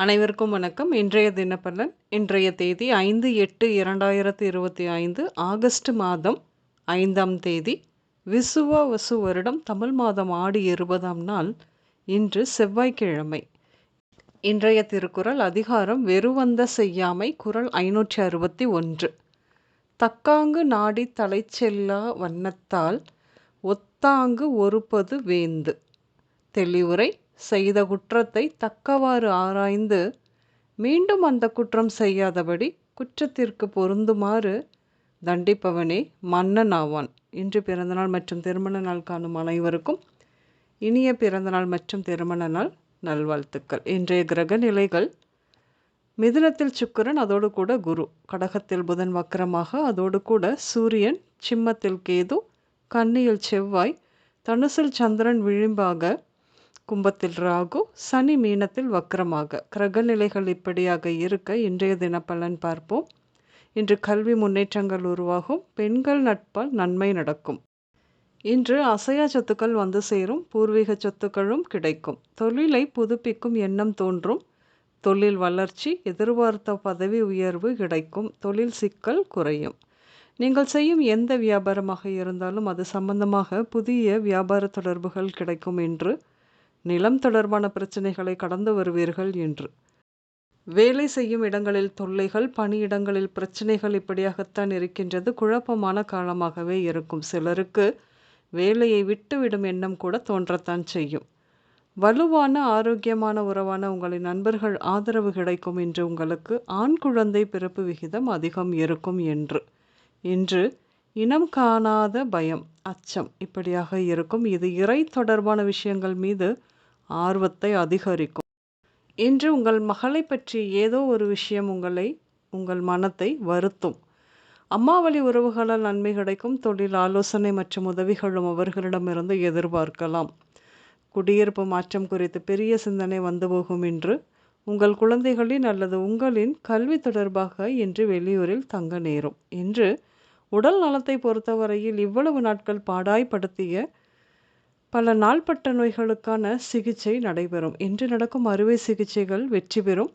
அனைவருக்கும் வணக்கம். இன்றைய தினப்பலன். இன்றைய தேதி 5/8/2025 ஆகஸ்ட் மாதம் 5ஆம் தேதி விசுவாவசு வருடம் தமிழ் மாதம் ஆடி 20ஆம் நாள். இன்று செவ்வாய்க்கிழமை. இன்றைய திருக்குறள் அதிகாரம் வெறுவந்த செய்யாமை. குறள் 561. தக்காங்கு நாடி தலைச்செல்லா வண்ணத்தால் ஒத்தாங்கு ஒறுப்பது வேந்து. தெளிவுரை. செய்த குற்றத்தை தக்கவாறு ஆராய்ந்து மீண்டும் அந்த குற்றம் செய்யாதபடி குற்றத்திற்கு பொருந்துமாறு தண்டிப்பவனே மன்னன் ஆவான். இன்று பிறந்தநாள் மற்றும் திருமண நாள் காணும் அனைவருக்கும் இனிய பிறந்தநாள் மற்றும் திருமண நாள் நல்வாழ்த்துக்கள். இன்றைய கிரக நிலைகள்: மிதுனத்தில் சுக்கிரன், அதோடு கூட குரு. கடகத்தில் புதன் வக்ரமாக, அதோடு கூட சூரியன். சிம்மத்தில் கேது, கன்னியில் செவ்வாய், தனுசில் சந்திரன் விளிம்பாக, கும்பத்தில் ராகு, சனி மீனத்தில் வக்ரமாக. கிரகநிலைகள் இப்படியாக இருக்க இன்றைய தினப்பலன் பார்ப்போம். இன்று கல்வி முன்னேற்றங்கள் உருவாகும். பெண்கள் நட்பால் நன்மை நடக்கும். இன்று அசையா சொத்துக்கள் வந்து சேரும். பூர்வீக சொத்துக்களும் கிடைக்கும். தொழிலை புதுப்பிக்கும் எண்ணம் தோன்றும். தொழில் வளர்ச்சி, எதிர்பார்த்த பதவி உயர்வு கிடைக்கும். தொழில் சிக்கல் குறையும். நீங்கள் செய்யும் எந்த வியாபாரமாக இருந்தாலும் அது சம்பந்தமாக புதிய வியாபார தொடர்புகள் கிடைக்கும். என்று நிலம் தொடர்பான பிரச்சனைகளை கடந்து வருவீர்கள். என்று வேலை செய்யும் இடங்களில் தொல்லைகள், பணியிடங்களில் பிரச்சனைகள் இப்படியாகத்தான் இருக்கின்றது. குழப்பமான காலமாகவே இருக்கும். சிலருக்கு வேலையை விட்டுவிடும் எண்ணம் கூட தோன்றத்தான் செய்யும். வலுவான ஆரோக்கியமான உறவான உங்களின் நண்பர்கள் ஆதரவு கிடைக்கும். என்று உங்களுக்கு ஆண் குழந்தை பிறப்பு விகிதம் அதிகம் இருக்கும். என்று இன்று இனம் காணாத பயம், அச்சம் இப்படியாக இருக்கும். இது இறை தொடர்பான விஷயங்கள் மீது ஆர்வத்தை அதிகரிக்கும். இன்று உங்கள் மகளை பற்றி ஏதோ ஒரு விஷயம் உங்கள் மனத்தை வருத்தும். அம்மாவழி உறவுகளால் நன்மை கிடைக்கும். தொழில் ஆலோசனை மற்றும் உதவிகளும் அவர்களிடமிருந்து எதிர்பார்க்கலாம். குடியிருப்பு மாற்றம் குறித்து பெரிய சிந்தனை வந்து போகும். என்று உங்கள் குழந்தைகளின் அல்லது உங்களின் கல்வி தொடர்பாக இன்று வெளியூரில் தங்க நேரும். இன்று உடல் நலத்தை பொறுத்தவரையில் இவ்வளவு நாட்கள் பாடாய்படுத்திய பல நாள்பட்ட நோய்களுக்கான சிகிச்சை நடைபெறும். இன்று நடக்கும் அறுவை சிகிச்சைகள் வெற்றி பெறும்.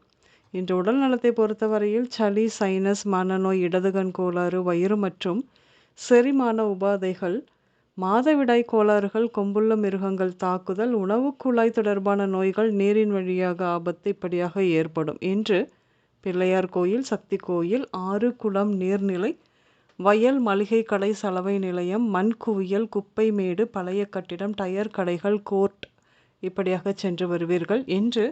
இன்று உடல் நலத்தை பொறுத்தவரையில் சளி, சைனஸ், மனநோய், இடதுகண் கோளாறு, வயிறு மற்றும் செரிமான உபாதைகள், மாதவிடாய் கோளாறுகள், கொம்புள்ள மிருகங்கள் தாக்குதல், உணவு குழாய் தொடர்பான நோய்கள், நீரின் வழியாக ஆபத்து இப்படியாக ஏற்படும். இன்று பிள்ளையார் கோயில், சக்தி கோயில், ஆறு, குளம், நீர்நிலை, வயல், மளிகை கடை, சலவை நிலையம், மண் குவியல், குப்பை மேடு, பழைய கட்டிடம், டயர் கடைகள், கோர்ட் இப்படியாக சென்று வருவீர்கள். என்று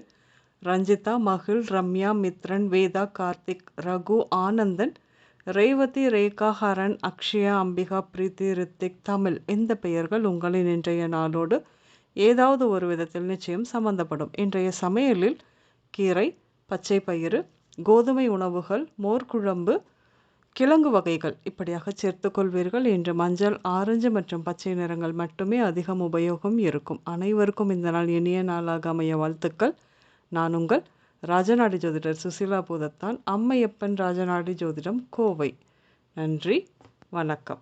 ரஞ்சிதா, மகிழ், ரம்யா, மித்ரன், வேதா, கார்த்திக், ரகு, ஆனந்தன், ரேவதி, ரேகா, ஹரன், அக்ஷயா, அம்பிகா, பிரீத்தி, ரித்திக், தமிழ் இந்த பெயர்கள் உங்களின் இன்றைய நாளோடு ஏதாவது ஒரு விதத்தில் நிச்சயம் சம்பந்தப்படும். இன்றைய சமையலில் கீரை, பச்சை பயிறு, கோதுமை உணவுகள், மோர்குழம்பு, கிழங்கு வகைகள் இப்படியாக சேர்த்துக்கொள்வீர்கள். இன்று மஞ்சள், ஆரஞ்சு மற்றும் பச்சை நிறங்கள் மட்டுமே அதிகம் உபயோகம் இருக்கும். அனைவருக்கும் இந்த நாள் இனிய நாளாக அமைய வாழ்த்துக்கள். நான் உங்கள் ராஜநாடி ஜோதிடர் சுசிலா பூதத்தான், அம்மையப்பன் ராஜநாடி ஜோதிடம், கோவை. நன்றி, வணக்கம்.